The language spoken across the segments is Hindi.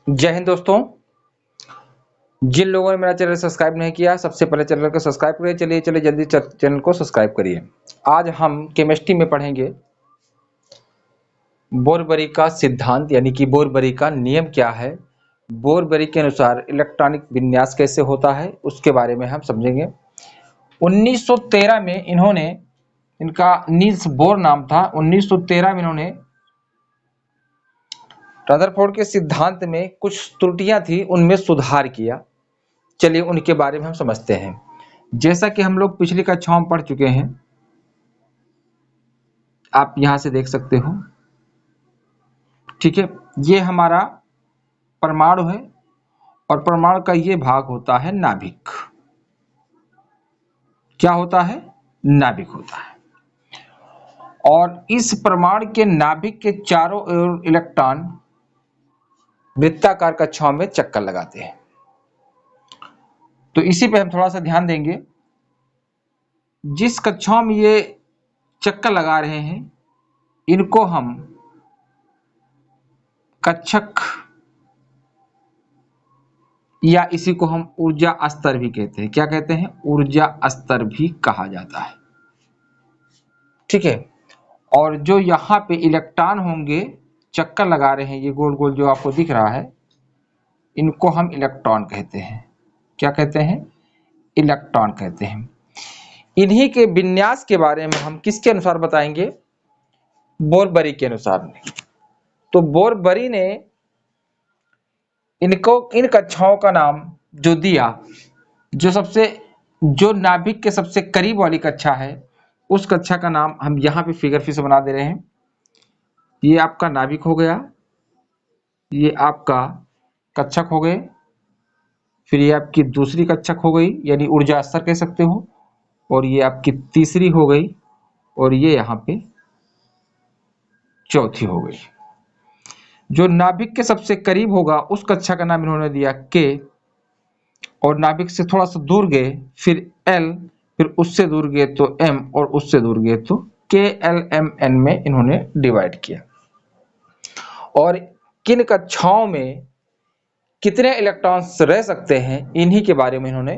जय हिंद दोस्तों। जिन लोगों ने मेरा चैनल सब्सक्राइब नहीं किया, सबसे पहले चैनल को सब्सक्राइब करिए। चलिए जल्दी चैनल को सब्सक्राइब करिए। आज हम केमिस्ट्री में पढ़ेंगे बोरबरी का सिद्धांत, यानी कि बोरबरी का नियम क्या है, बोरबरी के अनुसार इलेक्ट्रॉनिक विन्यास कैसे होता है, उसके बारे में हम समझेंगे। 1913 में इनका नील्स बोर नाम था। 1913 में इन्होंने रदरफोर्ड के सिद्धांत में कुछ त्रुटियां थी, उनमें सुधार किया। चलिए उनके बारे में हम समझते हैं। जैसा कि हम लोग पिछली कक्षाओं में पढ़ चुके हैं, आप यहां से देख सकते हो। ठीक है, ये हमारा परमाणु है और परमाणु का ये भाग होता है नाभिक। क्या होता है? नाभिक होता है। और इस परमाणु के नाभिक के चारों ओर इलेक्ट्रॉन वृत्ताकार कक्षाओं में चक्कर लगाते हैं। तो इसी पे हम थोड़ा सा ध्यान देंगे। जिस कक्षाओं में ये चक्कर लगा रहे हैं, इनको हम कक्षक या इसी को हम ऊर्जा स्तर भी कहते हैं। क्या कहते हैं? ऊर्जा स्तर भी कहा जाता है। ठीक है। और जो यहाँ पे इलेक्ट्रॉन होंगे, चक्कर लगा रहे हैं, ये गोल गोल जो आपको दिख रहा है, इनको हम इलेक्ट्रॉन कहते हैं। क्या कहते हैं? इलेक्ट्रॉन कहते हैं। इन्हीं के विन्यास के बारे में हम किसके अनुसार बताएंगे? बोरबरी के अनुसार। तो बोरबरी ने इन कक्षाओं का नाम जो दिया, जो नाभिक के सबसे करीब वाली कक्षा है, उस कक्षा का नाम हम यहाँ पे फिगर फिर से बना दे रहे हैं। ये आपका नाभिक हो गया, ये आपका कक्षक हो गए, फिर ये आपकी दूसरी कक्षक हो गई, यानी ऊर्जा स्तर कह सकते हो, और ये आपकी तीसरी हो गई, और ये यहाँ पे चौथी हो गई। जो नाभिक के सबसे करीब होगा उस कक्षा का नाम इन्होंने दिया के, और नाभिक से थोड़ा सा दूर गए फिर एल, फिर उससे दूर गए तो एम, और उससे दूर गए तो के एल एम एन में इन्होंने डिवाइड किया। और किन कक्षाओं में कितने इलेक्ट्रॉन्स रह सकते हैं, इन्हीं के बारे में इन्होंने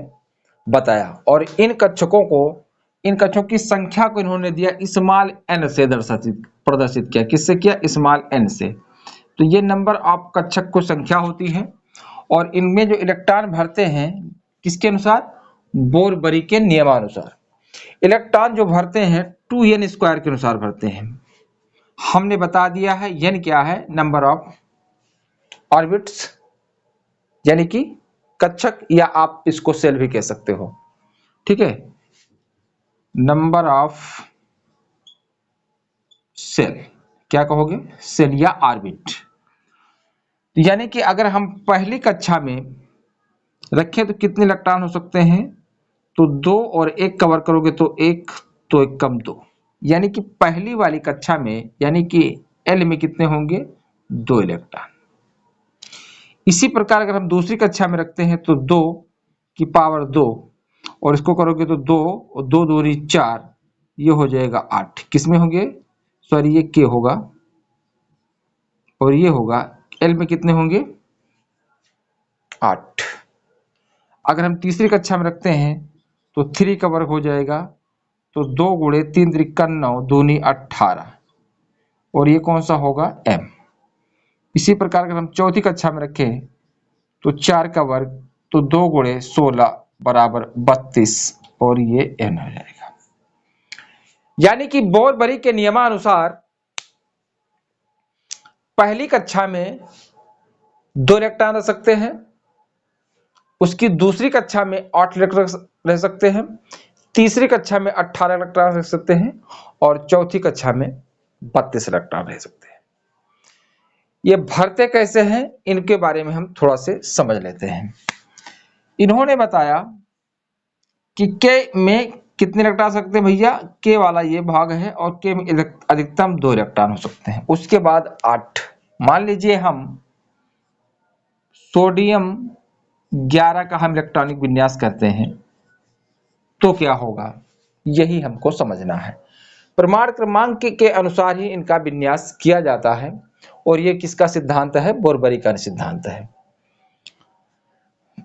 बताया। और इन कक्षों की संख्या को इन्होंने दिया स्मॉल एन से प्रदर्शित किया। किससे किया? स्मॉल एन से। तो ये नंबर ऑफ कक्षक को संख्या होती है, और इनमें जो इलेक्ट्रॉन भरते हैं किसके अनुसार? बोरबरी के नियमानुसार। इलेक्ट्रॉन जो भरते हैं 2n स्क्वायर के अनुसार भरते हैं। हमने बता दिया है n क्या है? नंबर ऑफ ऑर्बिट्स, यानी कि कक्षक, या आप इसको सेल भी कह सकते हो। ठीक है, नंबर ऑफ सेल, क्या कहोगे? सेल या ऑर्बिट। यानी कि अगर हम पहली कक्षा में रखें तो कितने इलेक्ट्रॉन हो सकते हैं? तो 2 और 1 कवर करोगे तो 1, तो 1 कम 2, यानी कि पहली वाली कक्षा में, यानी कि एल में कितने होंगे? 2 इलेक्ट्रॉन। इसी प्रकार अगर हम दूसरी कक्षा में रखते हैं तो 2 की पावर 2, और इसको करोगे तो 2 और 2 दूनी 4, ये हो जाएगा 8। किसमें होंगे? सॉरी, ये के होगा और ये होगा। एल में कितने होंगे? 8। अगर हम तीसरी कक्षा में रखते हैं तो 3 का वर्ग हो जाएगा, तो 2 गुणे 3 त्रिका 9, दूनी 18, और ये कौन सा होगा? m। इसी प्रकार अगर हम चौथी कक्षा में रखें तो 4 का वर्ग, तो 2 गुणे 16 बराबर 32, और ये n हो जाएगा। यानी कि बोरबरी के नियमानुसार पहली कक्षा में 2 इलेक्ट्रॉन रह सकते हैं, उसकी दूसरी कक्षा में 8 इलेक्ट्रॉन रह सकते हैं, तीसरी कक्षा में 18 इलेक्ट्रॉन रह सकते हैं, और चौथी कक्षा में 32 इलेक्ट्रॉन रह सकते हैं। ये भरते कैसे हैं, इनके बारे में हम थोड़ा से समझ लेते हैं। इन्होंने बताया कि के में कितने इलेक्ट्रॉन सकते हैं भैया? के वाला ये भाग है, और के में अधिकतम 2 इलेक्ट्रॉन हो सकते हैं। उसके बाद 8। मान लीजिए हम सोडियम 11 का हम इलेक्ट्रॉनिक विन्यास करते हैं, तो क्या होगा? यही हमको समझना है। परमाणु क्रमांक के अनुसार ही इनका विन्यास किया जाता है, और ये किसका सिद्धांत है? बोरबरी का सिद्धांत है।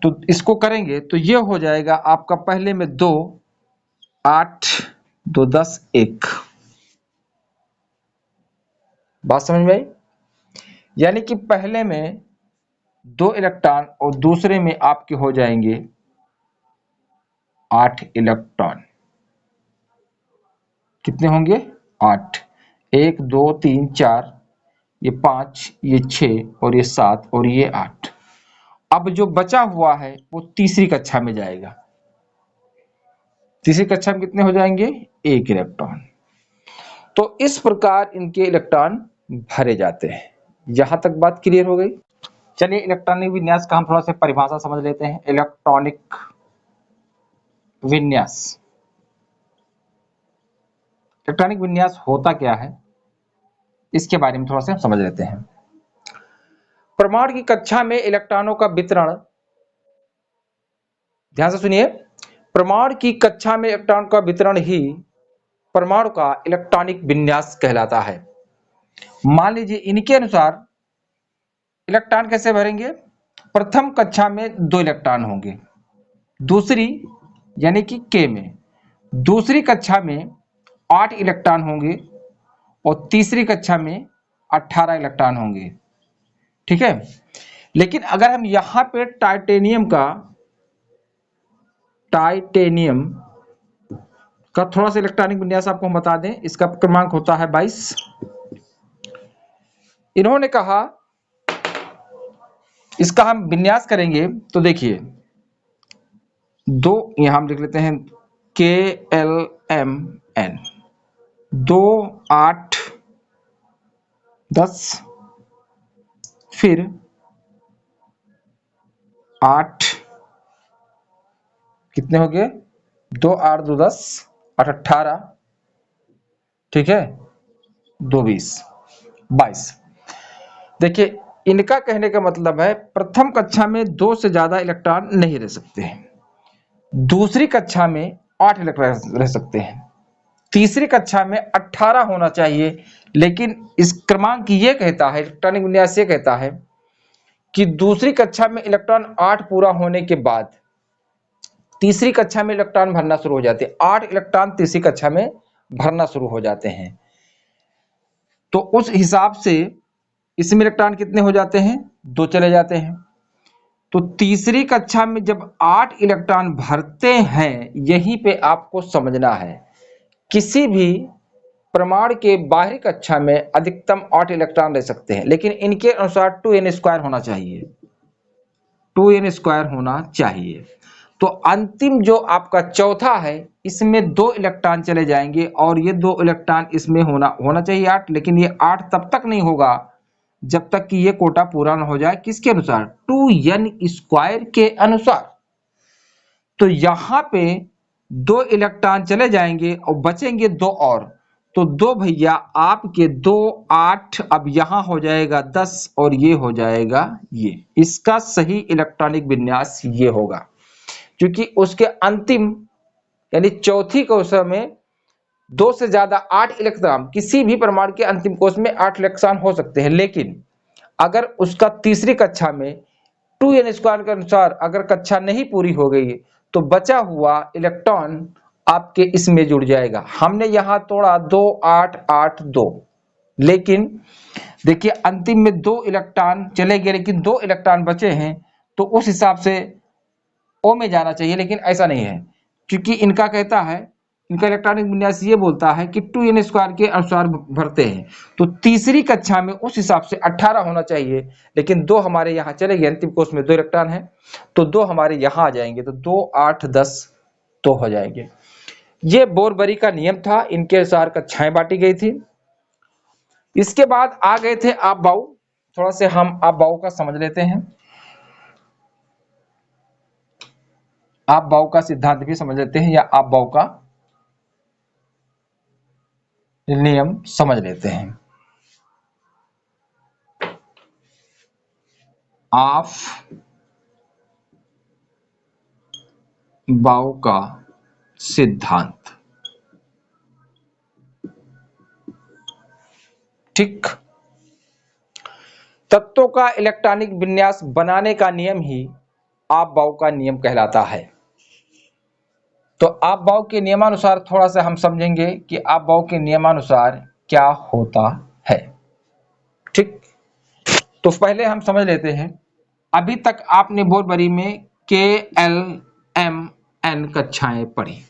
तो इसको करेंगे तो ये हो जाएगा आपका पहले में 2 8 2 10 1। बात समझ में आई? यानी कि पहले में 2 इलेक्ट्रॉन और दूसरे में आपके हो जाएंगे 8 इलेक्ट्रॉन। कितने होंगे? 8। 1 2 3 4, ये 5, ये 6 और ये 7 और ये 8। अब जो बचा हुआ है वो तीसरी कक्षा में जाएगा। तीसरी कक्षा में कितने हो जाएंगे? 1 इलेक्ट्रॉन। तो इस प्रकार इनके इलेक्ट्रॉन भरे जाते हैं। यहां तक बात क्लियर हो गई। चलिए इलेक्ट्रॉनिक विन्यास का हम थोड़ा सा परिभाषा समझ लेते हैं। इलेक्ट्रॉनिक विन्यास, इलेक्ट्रॉनिक विन्यास होता क्या है इसके बारे में थोड़ा सा समझ लेते हैं। परमाणु की कक्षा में इलेक्ट्रॉनों का वितरण, ध्यान से सुनिए, परमाणु की कक्षा में इलेक्ट्रॉन का वितरण ही परमाणु का इलेक्ट्रॉनिक विन्यास कहलाता है। मान लीजिए इनके अनुसार इलेक्ट्रॉन कैसे भरेंगे? प्रथम कक्षा में 2 इलेक्ट्रॉन होंगे, दूसरी यानी कि के में दूसरी कक्षा में 8 इलेक्ट्रॉन होंगे और तीसरी कक्षा में 18 इलेक्ट्रॉन होंगे। ठीक है। लेकिन अगर हम यहां पे टाइटेनियम का थोड़ा सा इलेक्ट्रॉनिक विन्यास आपको हम बता दें। इसका क्रमांक होता है 22। इन्होंने कहा इसका हम विन्यास करेंगे तो देखिए 2 यहां हम लिख लेते हैं KLMN 2 8 10, फिर 8, कितने हो गए? 2 8 2 10 8 18, ठीक है, 2 20 22। देखिए इनका कहने का मतलब है प्रथम कक्षा में 2 से ज्यादा इलेक्ट्रॉन नहीं रह सकते हैं, दूसरी कक्षा में 8 इलेक्ट्रॉन रह सकते हैं, तीसरी कक्षा में 18 होना चाहिए। लेकिन इस क्रमांक ये कहता है, इलेक्ट्रॉनिक विन्यास ये कहता है कि दूसरी कक्षा में इलेक्ट्रॉन 8 पूरा होने के बाद तीसरी कक्षा में इलेक्ट्रॉन भरना शुरू हो जाते हैं। 8 इलेक्ट्रॉन तीसरी कक्षा में भरना शुरू हो जाते हैं। तो उस हिसाब से इसमें इलेक्ट्रॉन कितने हो जाते हैं? 2 चले जाते हैं। तो तीसरी कक्षा में जब 8 इलेक्ट्रॉन भरते हैं, यहीं पे आपको समझना है किसी भी परमाणु के बाहरी कक्षा में अधिकतम 8 इलेक्ट्रॉन रह सकते हैं, लेकिन इनके अनुसार 2n² होना चाहिए, 2n² होना चाहिए। तो अंतिम जो आपका चौथा है इसमें 2 इलेक्ट्रॉन चले जाएंगे और ये 2 इलेक्ट्रॉन इसमें होना चाहिए 8, लेकिन ये 8 तब तक नहीं होगा जब तक कि ये कोटा पूरा न हो जाए। किसके अनुसार? 2n² के अनुसार। तो यहां पे 2 इलेक्ट्रॉन चले जाएंगे और बचेंगे 2 और। तो 2 भैया आपके 2 8, अब यहां हो जाएगा 10 और ये हो जाएगा ये। इसका सही इलेक्ट्रॉनिक विन्यास ये होगा, क्योंकि उसके अंतिम यानी चौथी कोश में 2 से ज्यादा 8 इलेक्ट्रॉन, किसी भी परमाणु के अंतिम कोश में 8 इलेक्ट्रॉन हो सकते हैं। लेकिन अगर उसका तीसरी कक्षा में 2n² के अनुसार अगर कक्षा नहीं पूरी हो गई तो बचा हुआ इलेक्ट्रॉन आपके इसमें जुड़ जाएगा। हमने यहां तोड़ा 2 8 8 2, लेकिन देखिए अंतिम में 2 इलेक्ट्रॉन चले गए लेकिन 2 इलेक्ट्रॉन बचे हैं, तो उस हिसाब से O में जाना चाहिए, लेकिन ऐसा नहीं है, क्योंकि इनका कहता है, इनका इलेक्ट्रॉनिक विन्यास ये बोलता है कि 2n² के अनुसार भरते हैं। तो तीसरी कक्षा में उस हिसाब से 18 होना चाहिए, लेकिन 2 हमारे यहाँ चले गए, अंतिम कोश में 2 इलेक्ट्रॉन है तो 2 हमारे यहाँ आ जाएंगे, तो 2 8 10 तो हो जाएंगे। ये बोरबरी का नियम था, इनके अनुसार कक्षाएं बांटी गई थी। इसके बाद आ गए थे आप बाऊ। थोड़ा से हम आप बाऊ का समझ लेते हैं, आप बाऊ का सिद्धांत भी समझ लेते हैं, या आप बाऊ का नियम समझ लेते हैं। ऑफ बाऊ का सिद्धांत, ठीक। तत्वों का इलेक्ट्रॉनिक विन्यास बनाने का नियम ही आप-बाऊ का नियम कहलाता है। तो आप-बाऊ के नियमानुसार थोड़ा सा हम समझेंगे कि आप-बाऊ के नियमानुसार क्या होता है। ठीक, तो पहले हम समझ लेते हैं। अभी तक आपने बोरबरी में के एल एम एन कक्षाएं पढ़ी।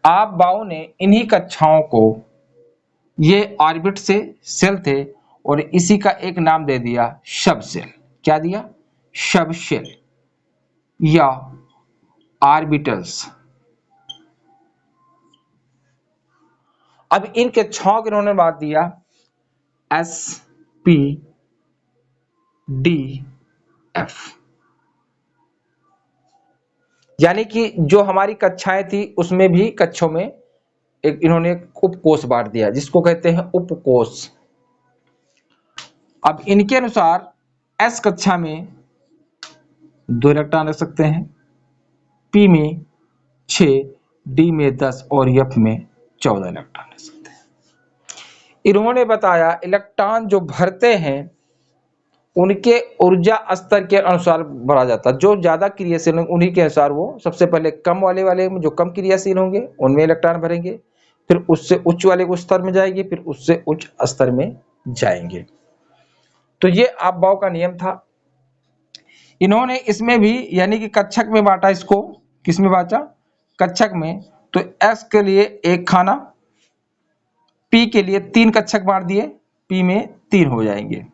आप-बाऊ ने इन्हीं कक्षाओं को, ये ऑर्बिट से सेल थे और इसी का एक नाम दे दिया शब सेल। क्या दिया? शब सेल या ऑर्बिटल्स। अब इन कक्षाओं के इन्होंने बात दिया एस पी डी एफ, यानी कि जो हमारी कक्षाएं थी उसमें भी कक्षों में एक इन्होंने उपकोष बांट दिया जिसको कहते हैं उपकोष। अब इनके अनुसार एस कक्षा में 2 इलेक्ट्रॉन रख सकते हैं, पी में 6, डी में 10 और एफ में 14 इलेक्ट्रॉन रख सकते हैं। इन्होंने बताया इलेक्ट्रॉन जो भरते हैं उनके ऊर्जा स्तर के अनुसार भरा जाता है। जो ज्यादा क्रियाशील होंगे उन्हीं के अनुसार वो सबसे पहले कम वाले में जो कम क्रियाशील होंगे उनमें इलेक्ट्रॉन भरेंगे, फिर उससे उच्च वाले को स्तर में जाएंगे, फिर उससे उच्च स्तर में जाएंगे। तो ये आप-बाऊ का नियम था। इन्होंने इसमें भी यानी कि कक्षक में बांटा, इसको किसमें बांटा? कक्षक में। तो एस के लिए 1 खाना, पी के लिए 3 कक्षक बांट दिए, पी में 3 हो जाएंगे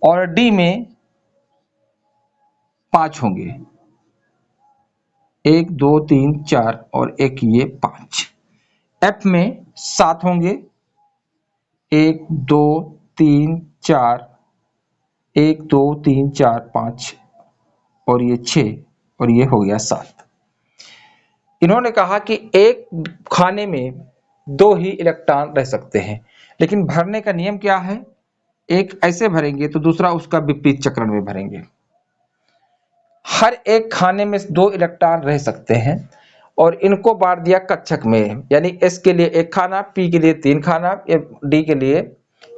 और डी में 5 होंगे, 1 2 3 4 और एक ये 5। एफ में 7 होंगे, 1 2 3 4, 1 2 3 4 5 और ये 6 और ये हो गया 7। इन्होंने कहा कि एक खाने में 2 ही इलेक्ट्रॉन रह सकते हैं, लेकिन भरने का नियम क्या है? एक ऐसे भरेंगे तो दूसरा उसका विपरीत चक्रण में भरेंगे। हर एक खाने में 2 इलेक्ट्रॉन रह सकते हैं और इनको बांट दिया कक्षक में, यानी एस के लिए 1 खाना, पी के लिए 3 खाना, डी के लिए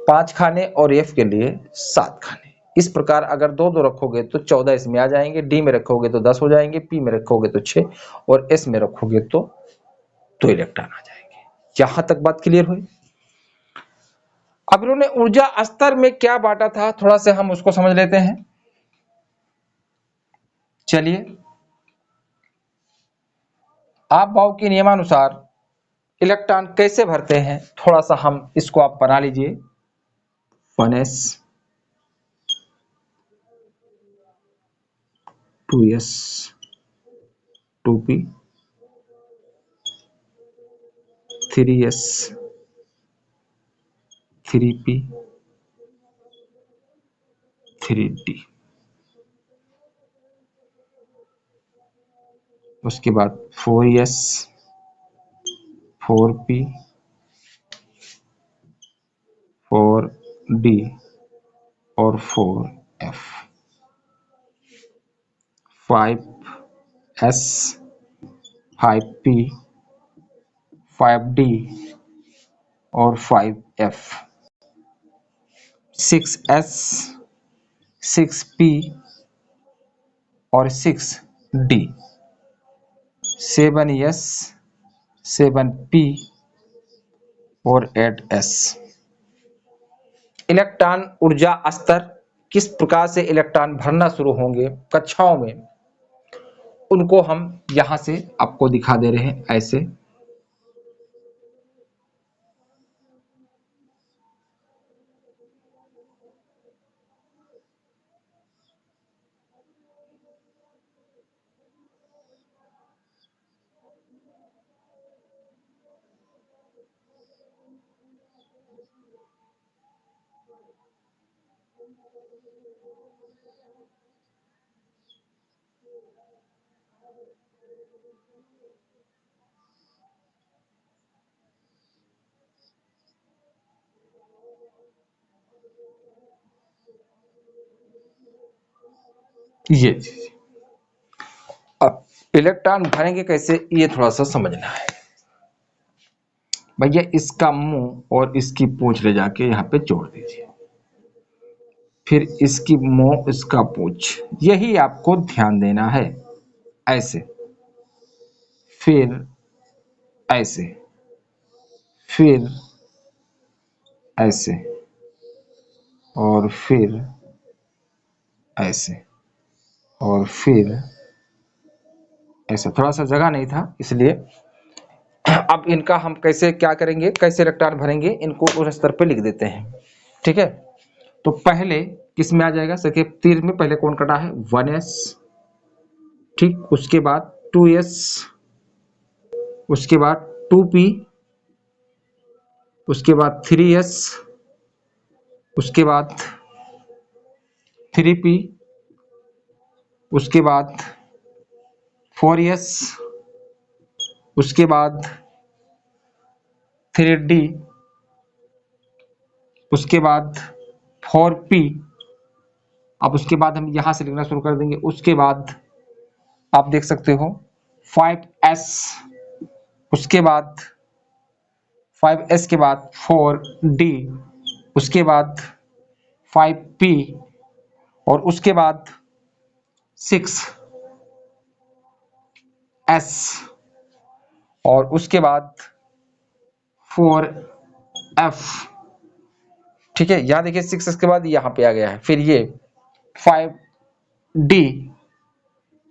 5 खाने और एफ के लिए 7 खाने। इस प्रकार अगर 2-2 रखोगे तो 14 इसमें आ जाएंगे, डी में रखोगे तो 10 हो जाएंगे, पी में रखोगे तो 6 और एस में रखोगे तो 2 इलेक्ट्रॉन आ जाएंगे। यहां तक बात क्लियर हुई? अब इन्होंने ऊर्जा स्तर में क्या बांटा था थोड़ा सा हम उसको समझ लेते हैं। चलिए, आप-बाऊ के नियमानुसार इलेक्ट्रॉन कैसे भरते हैं थोड़ा सा हम इसको आप बना लीजिए। 1s 2s 2p 3s 3p 3d, उसके बाद 4s 4p 4d और 4f, 5s 5p 5d और 5f, 6s 6p और 6d, 7s 7p और 8s। इलेक्ट्रॉन ऊर्जा स्तर किस प्रकार से इलेक्ट्रॉन भरना शुरू होंगे कक्षाओं में, उनको हम यहां से आपको दिखा दे रहे हैं ऐसे। ये अब इलेक्ट्रॉन भरेंगे कैसे ये थोड़ा सा समझना है भैया। इसका मुंह और इसकी पूंछ ले जाके यहाँ पे जोड़ दीजिए। फिर इसकी मुंह, इसका पूंछ, यही आपको ध्यान देना है। ऐसे, फिर ऐसे, फिर ऐसे, और फिर ऐसे, और फिर ऐसे। थोड़ा सा जगह नहीं था इसलिए। अब इनका हम कैसे क्या करेंगे, कैसे इलेक्ट्रॉन भरेंगे, इनको उस स्तर पे लिख देते हैं। ठीक है, तो पहले किस में आ जाएगा, सके तीर में पहले कौन कटा है, 1s, ठीक, उसके बाद 2s, उसके बाद 2p, उसके बाद 3s, उसके बाद 3p, उसके बाद 4s, उसके बाद 3d, उसके बाद 4p। अब उसके बाद हम यहां से लिखना शुरू कर देंगे। उसके बाद आप देख सकते हो 5s, उसके बाद 5s के बाद 4d, उसके बाद 5p, और उसके बाद 6s, और उसके बाद 4f। ठीक है, यहां देखिए 6s के बाद यहां पे आ गया है, फिर ये 5d,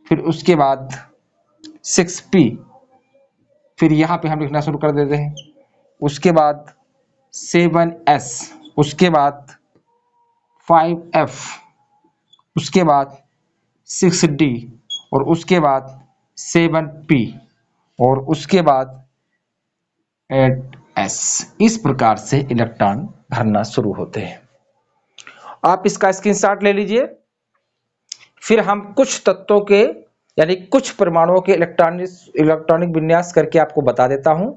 फिर उसके बाद 6p, फिर यहां पे हम लिखना शुरू कर देते हैं। उसके बाद 7s, उसके बाद 5f, उसके बाद 6d, और उसके बाद 7p, और उसके बाद 8s। इस प्रकार से इलेक्ट्रॉन भरना शुरू होते हैं। आप इसका स्क्रीनशॉट ले लीजिए। फिर हम कुछ तत्वों के यानी कुछ परमाणुओं के इलेक्ट्रॉनिक विन्यास करके आपको बता देता हूं।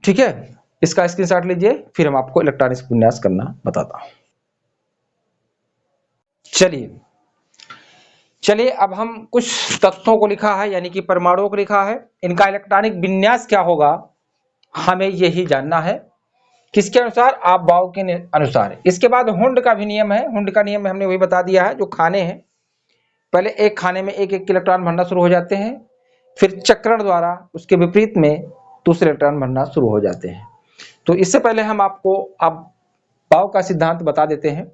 ठीक है, इसका स्क्रीनशॉट लीजिए, फिर हम आपको इलेक्ट्रॉनिक विन्यास करना बताता हूं। चलिए अब हम कुछ तत्वों को लिखा है, यानी कि परमाणुओं को लिखा है। इनका इलेक्ट्रॉनिक विन्यास क्या होगा हमें यही जानना है। किसके अनुसार, आप बाव के अनुसार। इसके बाद हुंड का भी नियम है। हुंड का नियम हमने वही बता दिया है जो खाने हैं। पहले एक खाने में एक एक इलेक्ट्रॉन भरना शुरू हो जाते हैं, फिर चक्रण द्वारा उसके विपरीत में दूसरे इलेक्ट्रॉन भरना शुरू हो जाते हैं। तो इससे पहले हम आपको अब बाव का सिद्धांत बता देते हैं।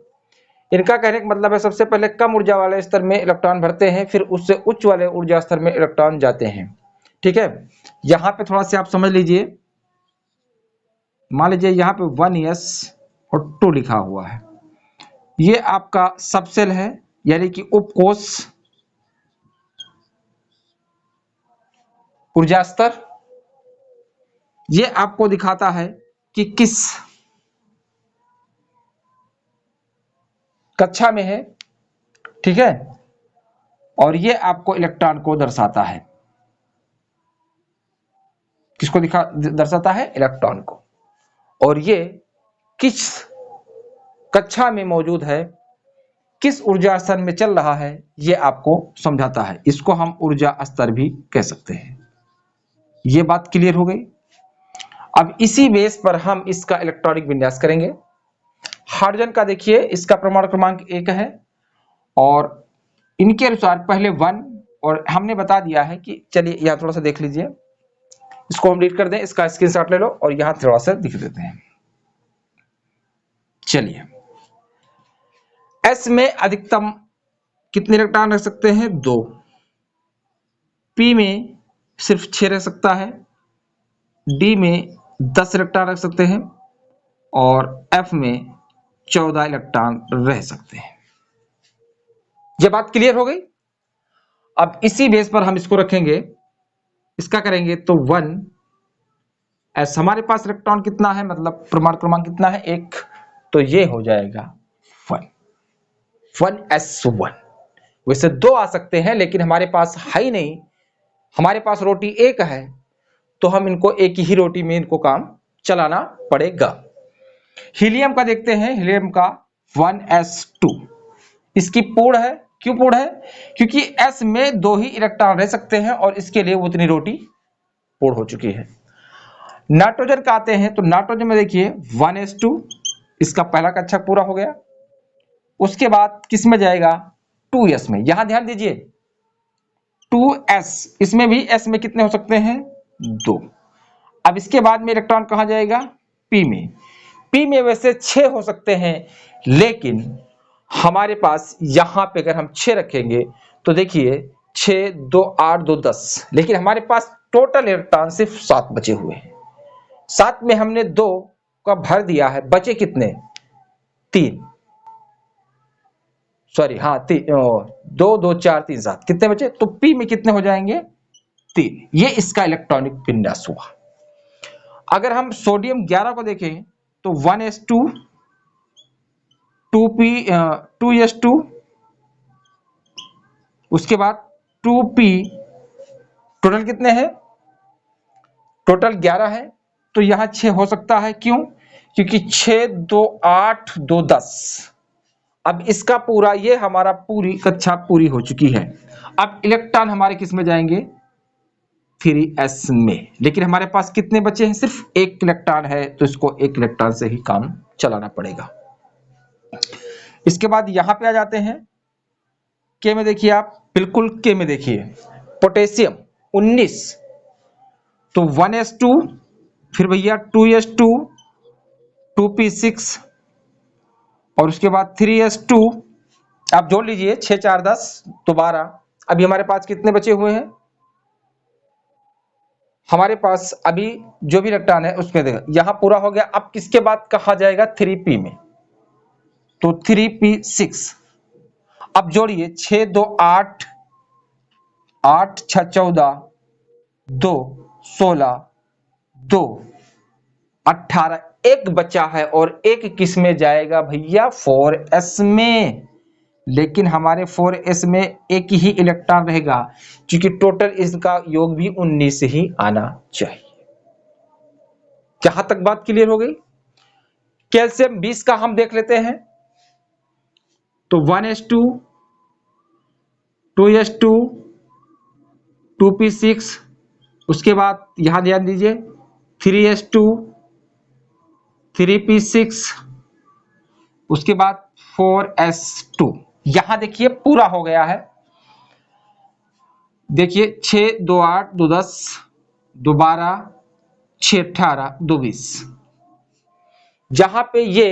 इनका कहने का मतलब है, सबसे पहले कम ऊर्जा वाले स्तर में इलेक्ट्रॉन भरते हैं, फिर उससे उच्च वाले ऊर्जा स्तर में इलेक्ट्रॉन जाते हैं। ठीक है, यहां पे थोड़ा सा आप समझ लीजिए। मान लीजिए यहाँ पे 1s और 2 लिखा हुआ है, ये आपका सबसेल है, यानी कि उपकोष ऊर्जा स्तर। ये आपको दिखाता है कि किस कक्षा में है। ठीक है, और ये आपको इलेक्ट्रॉन को दर्शाता है। किसको दर्शाता है, इलेक्ट्रॉन को। और ये किस कक्षा में मौजूद है, किस ऊर्जा स्तर में चल रहा है, ये आपको समझाता है। इसको हम ऊर्जा स्तर भी कह सकते हैं। ये बात क्लियर हो गई। अब इसी बेस पर हम इसका इलेक्ट्रॉनिक विन्यास करेंगे। हाइड्रोजन का देखिए, इसका परमाणु क्रमांक 1 है, और इनके अनुसार पहले 1, और हमने बता दिया है कि, चलिए यहां थोड़ा सा देख लीजिए, इसको हम रीड कर दें, इसका स्क्रीनशॉट ले लो और यहां थोड़ा सा दिख देते हैं। चलिए, S में अधिकतम कितने इलेक्ट्रॉन रख सकते हैं, 2। P में सिर्फ 6 रख सकता है। D में 10 इलेक्ट्रॉन रख सकते हैं, और F में 14 इलेक्ट्रॉन रह सकते हैं। यह बात क्लियर हो गई। अब इसी बेस पर हम इसको रखेंगे, इसका करेंगे तो 1s, हमारे पास इलेक्ट्रॉन कितना है, मतलब परमाणु क्रमांक कितना है, 1, तो ये हो जाएगा 1s1। वैसे 2 आ सकते हैं, लेकिन हमारे पास है ही नहीं, हमारे पास रोटी 1 है, तो हम इनको एक ही रोटी में इनको काम चलाना पड़ेगा। हीलियम का देखते हैं, हीलियम का 1s2, इसकी पूर्ण है। क्यों पूर्ण है, क्योंकि s में 2 ही इलेक्ट्रॉन रह सकते हैं, और इसके लिए उतनी रोटी पूर्ण हो चुकी है। नाइट्रोजन का आते हैं, तो नाइट्रोजन में देखिए 1s2, इसका पहला कक्षक पूरा हो गया। उसके बाद किस में जाएगा 2s में। यहां ध्यान दीजिए 2s, इसमें भी s में कितने हो सकते हैं 2। अब इसके बाद में इलेक्ट्रॉन कहां जाएगा p में। p में वैसे 6 हो सकते हैं, लेकिन हमारे पास यहां पे अगर हम 6 रखेंगे तो देखिए 6 2 8 2 10, लेकिन हमारे पास टोटल इलेक्ट्रॉन सिर्फ 7 बचे हुए हैं। 7 में हमने 2 का भर दिया है, बचे कितने 3, सॉरी हाँ 2 2 4 3 7, कितने बचे, तो p में कितने हो जाएंगे 3। ये इसका इलेक्ट्रॉनिक विन्यास हुआ। अगर हम सोडियम 11 को देखें तो 1s2 2s2, उसके बाद 2p, टोटल कितने हैं, टोटल 11 है, तो यहां 6 हो सकता है। क्यों, क्योंकि 6 2 8 2 10। अब इसका पूरा, ये हमारा पूरी कक्षा पूरी हो चुकी है। अब इलेक्ट्रॉन हमारे किस में जाएंगे 3s में, लेकिन हमारे पास कितने बचे हैं, सिर्फ एक इलेक्ट्रॉन है, तो इसको एक इलेक्ट्रॉन से ही काम चलाना पड़ेगा। इसके बाद यहां पे आ जाते हैं के में। देखिए आप बिल्कुल के में देखिए पोटेशियम 19, तो 1s2, फिर भैया 2s2 2p6, और उसके बाद 3s2, आप जोड़ लीजिए 6 4 10 तो 12। अभी हमारे पास कितने बचे हुए हैं, हमारे पास अभी जो भी इलेक्ट्रॉन है उसमें देखा यहां पूरा हो गया। अब किसके बाद कहा जाएगा 3p में, तो 3p6। अब जोड़िए 6 2 8 8 6 14 2 16 2 18, एक बचा है, और एक किस में जाएगा भैया 4s में। लेकिन हमारे 4s में एक ही इलेक्ट्रॉन रहेगा, क्योंकि टोटल इसका योग भी 19 ही आना चाहिए। यहां तक बात क्लियर हो गई। कैल्शियम 20 का हम देख लेते हैं, तो 1s2 2s2 2p6, उसके बाद यहां ध्यान दीजिए 3s2 3p6, उसके बाद 4s2। यहां देखिए पूरा हो गया है। देखिए 6 2 8 2 10 2 12 6 18 2 20। जहां पे ये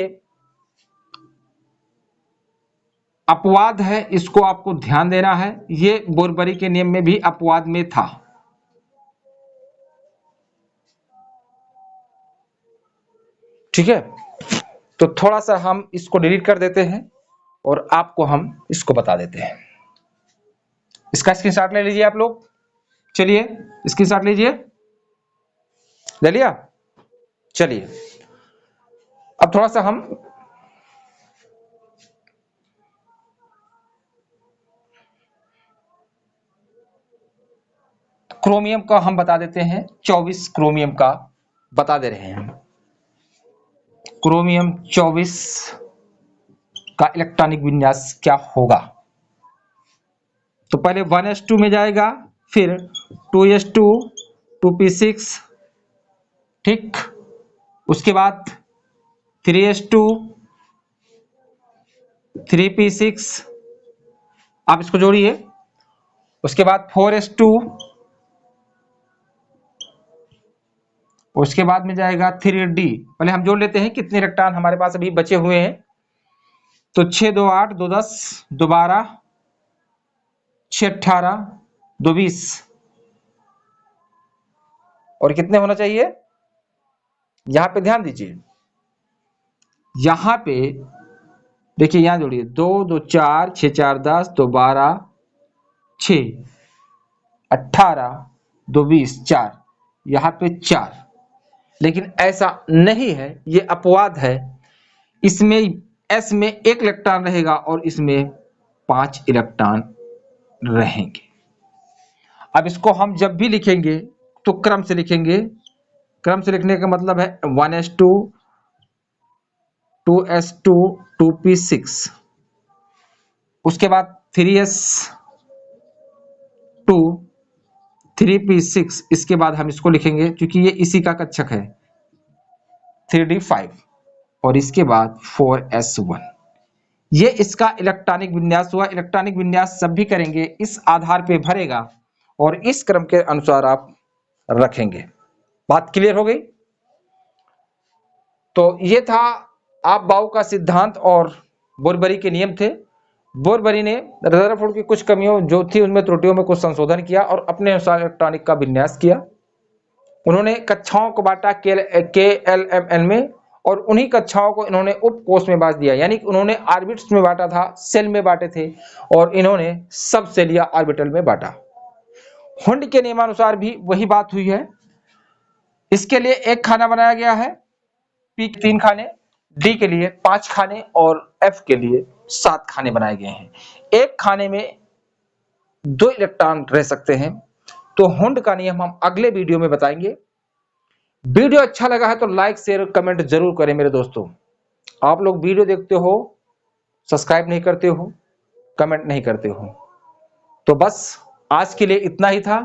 अपवाद है, इसको आपको ध्यान देना है। ये बोरबरी के नियम में भी अपवाद में था। ठीक है, तो थोड़ा सा हम इसको डिलीट कर देते हैं और आपको हम इसको बता देते हैं। इसका स्क्रीनशॉट ले लीजिए आप लोग। चलिए स्क्रीनशॉट लीजिए, ले लिया। चलिए अब थोड़ा सा हम क्रोमियम का हम बता देते हैं। 24 क्रोमियम का बता दे रहे हैं। क्रोमियम 24 का इलेक्ट्रॉनिक विन्यास क्या होगा, तो पहले 1s2 में जाएगा, फिर 2s2 2p6, ठीक, उसके बाद 3s2 3p6, आप इसको जोड़िए, उसके बाद 4s2, उसके बाद में जाएगा 3d। पहले हम जोड़ लेते हैं कितने इलेक्ट्रॉन हमारे पास अभी बचे हुए हैं, तो 6 2 8 2 10 2 12 6 18 2 20, और कितने होना चाहिए, यहां पे ध्यान दीजिए, यहां पे देखिए, यहां जोड़िए 2 2 4 6 4 10 2 12 6 18 2 20 4, यहां पे 4। लेकिन ऐसा नहीं है, ये अपवाद है। इसमें s में एक इलेक्ट्रॉन रहेगा और इसमें 5 इलेक्ट्रॉन रहेंगे। अब इसको हम जब भी लिखेंगे तो क्रम से लिखेंगे। क्रम से लिखने का मतलब है 1s2 2s2 2p6, उसके बाद 3s2 3p6, इसके बाद हम इसको लिखेंगे क्योंकि ये इसी का कक्षक है 3d5, और इसके बाद 4s1। ये इसका इलेक्ट्रॉनिक विन्यास हुआ। इलेक्ट्रॉनिक विन्यास जब भी करेंगे इस आधार पे भरेगा और इस क्रम के अनुसार आप रखेंगे। बात क्लियर हो गई? तो ये था आप बाउ का सिद्धांत और बोरबरी के नियम थे। बोरबरी ने रदरफोर्ड की कुछ कमियों जो थी उनमें त्रुटियों में कुछ संशोधन किया और अपने अनुसार इलेक्ट्रॉनिक का विन्यास किया। उन्होंने कक्षाओं को बांटा KLMN में और उन्हीं कक्षाओं को इन्होंने उपकोष में बांट दिया, यानी कि उन्होंने ऑर्बिट्स में बांटा था, सेल में बांटे थे और इन्होंने सब सेल या ऑर्बिटल में बांटा। हुंड के नियमानुसार भी वही बात हुई है। इसके लिए एक खाना बनाया गया है, P के 3 खाने, D के लिए 5 खाने और F के लिए 7 खाने बनाए गए हैं। एक खाने में 2 इलेक्ट्रॉन रह सकते हैं। तो हुंड का नियम हम अगले वीडियो में बताएंगे। वीडियो अच्छा लगा है तो लाइक शेयर कमेंट जरूर करें मेरे दोस्तों। आप लोग वीडियो देखते हो, सब्सक्राइब नहीं करते हो, कमेंट नहीं करते हो। तो बस आज के लिए इतना ही था,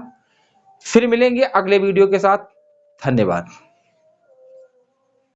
फिर मिलेंगे अगले वीडियो के साथ। धन्यवाद।